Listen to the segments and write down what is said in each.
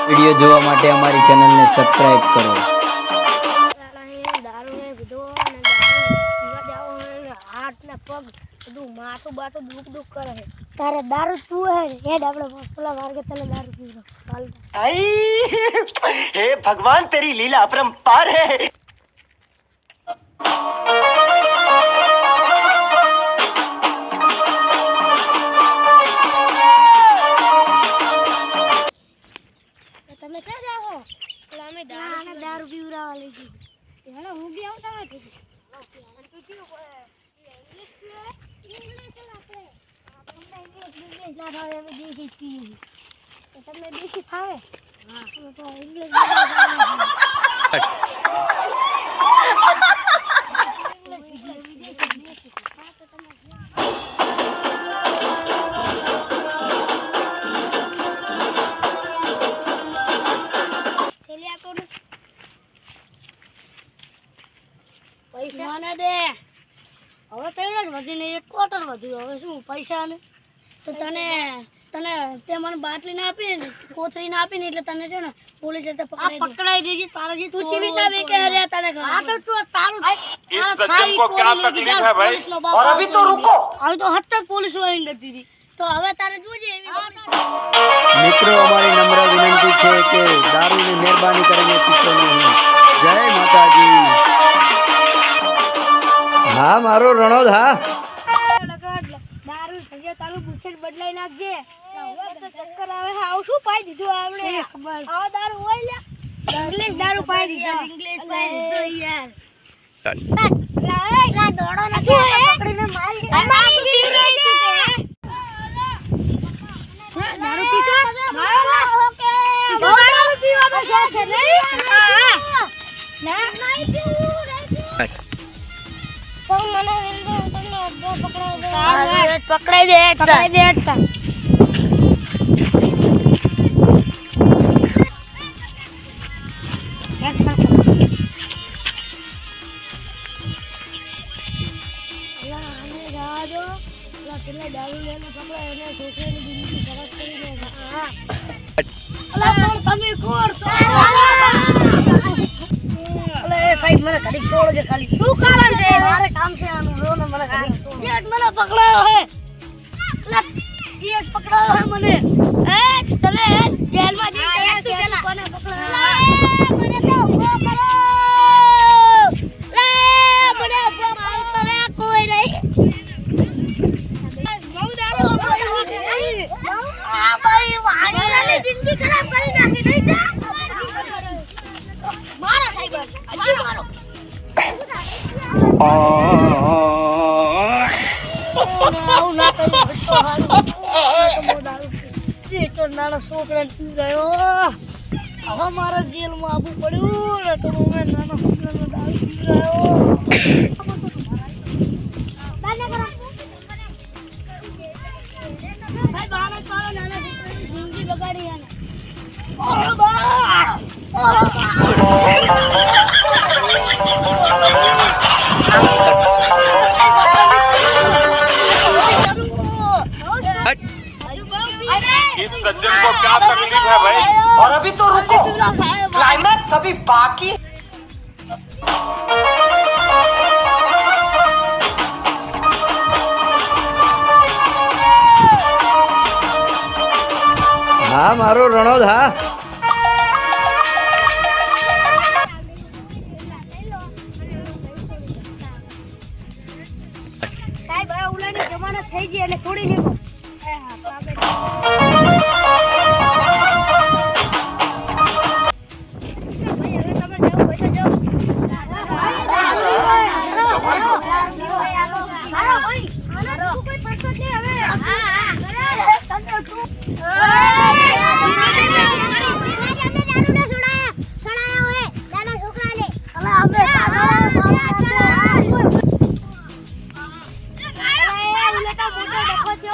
Video જોવા માટે અમારી ચેનલને સબસ્ક્રાઇબ કરો. તારે દારૂ તું હે હેડ આપણે પેલા માર્ગે તને દારૂ પીવો. हे भगवान तेरी लीला अपरंपार है. તમે ક્યાં જાઓ? પેલા અમે દારૂ પીવરાવા લઈ જઈએ. હેલો હું બી આવતા નથી. ઇંગ્લિશ ના ભાવે અમે દેશી પીએ. તમને દેશી ફાવે? હા તો ઇંગ્લિશ પૈસા મને દે. હવે તૈયાર જ વધીને 1 ક્વાર્ટર વધ્યું. હવે શું પૈસા ને તો તને તે મને બાટલી ના આપી ને કોથળી ના આપી ને એટલે તને છે ને પોલીસે પકડાઈ દેજી. તારા જે તું ચીવીતા બે કે રે તને આ તો તું તારું इस सज्जन को क्या तकलीफ है भाई? और अभी तो रुको. હવે તો હત્તર પોલીસ વાળી કરતી હતી. તો હવે તારે જોજે એવી મિત્રો અમારી નમ્ર વિનંતી છે કે દારૂની મહેરબાની કરીને પીશો નહીં. જય માતાજી. હા મારો રણોદ. હા દારૂ ભજે તારું બુસેટ બદલાઈ નાખજે. તો ચક્કર આવે. આવ શું પાઈ દીધું આપણે? ખબર આ દારૂ હોય લે ઇંગ્લિશ દારૂ પાઈ દીધો. ઇંગ્લિશ પાઈ દીધો યાર. લા દોડો ને પકડીને મારી. અમારી પી રહી છે. દારૂ પીસો મારો લા. ઓકે દારૂ પીવાનો શોખ છે નહીં? હા ના નહીં પીવું નહીં. પણ મને વિંદો તમને અડધો પકડાઈ દે. પકડાઈ દે. પકડાઈ દે અડધા. સાહેબ મને ઘડીક છોડો ખાલી. શું કારણ છે? મારે કામ છે આનું. રો ને મને ઘડીક છોડો. ગેટ મને પકડાયો હે. ગેટ પકડાયો હે મને. એ તને જેલમાં જઈ પેલા કોને પકડાયો? મને તો ઉભો કરો. લે મને ઉભો કરો તો રે કોઈ નહીં. બહુ દારૂ આ ભાઈ વાણી જિંદગી ખરાબ કરી નાખી નહીં. મારા સાહેબ હજી મારો. આવું ના કરી નાના છોકરા પી ગયો. હવે મારા જેલમાં આવવું પડ્યું ને તો મેં નાના છોકરાનો દારૂ પી ગયો. સાહેબ આને પાડો નાના છોકરાની જિંદગી બગાડી આને. इस सज्जन को क्या तकलीफ है भाई? और अभी तो रुको. क्लाइमैक्स अभी बाकी. હા મારો રણોદ. હા સાહેબ હવે ઉલાની જમાનત થઈ ગઈ એટલે છોડી દેવો. મોટો ડબ્બો થયો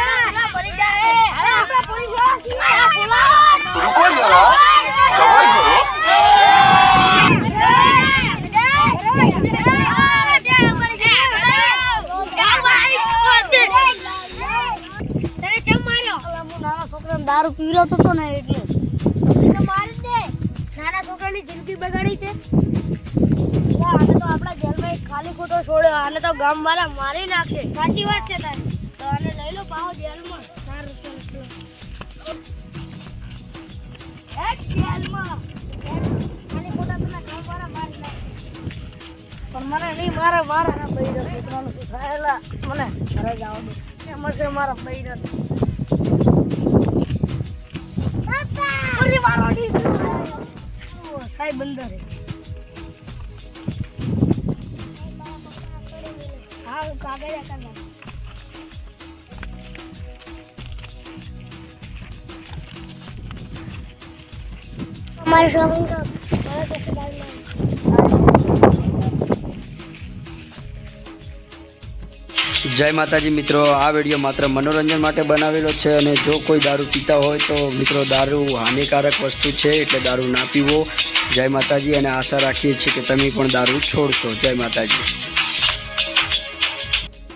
હે. પીવડાવતો હતો ને એટલે તો મારી દે નાના છોકરાની જિંદગી બગાડી છે આને તો આપણા જેલમાં ખાલી ખોટો છોડ્યો આને તો ગામ વાળા મારી નાખશે સાચી વાત છે તારી તો આને લઈ લો પાહો જેલમાં 4 રૂપિયા એક જેલમાં ખાલી ખોટા પેલા ગામ વાળા મારી નાખશે પણ મને નહીં મારા ના બૈરા છોકરાનું શું થાયેલા મને ઘરે જવા દે એમાં છે મારા બૈરા સાહેબ અંદર હા હું કાગળ કરવા हमारे शॉपिंग का बड़ा कैसे डालना જય માતાજી મિત્રો, આ વિડીયો માત્ર મનોરંજન માટે બનાવેલો છે અને જો કોઈ દારૂ પીતા હોય તો મિત્રો દારૂ હાનિકારક વસ્તુ છે એટલે દારૂ ના પીવો. જય માતાજી અને આશા રાખીએ છીએ કે તમે પણ દારૂ છોડશો. જય માતાજી.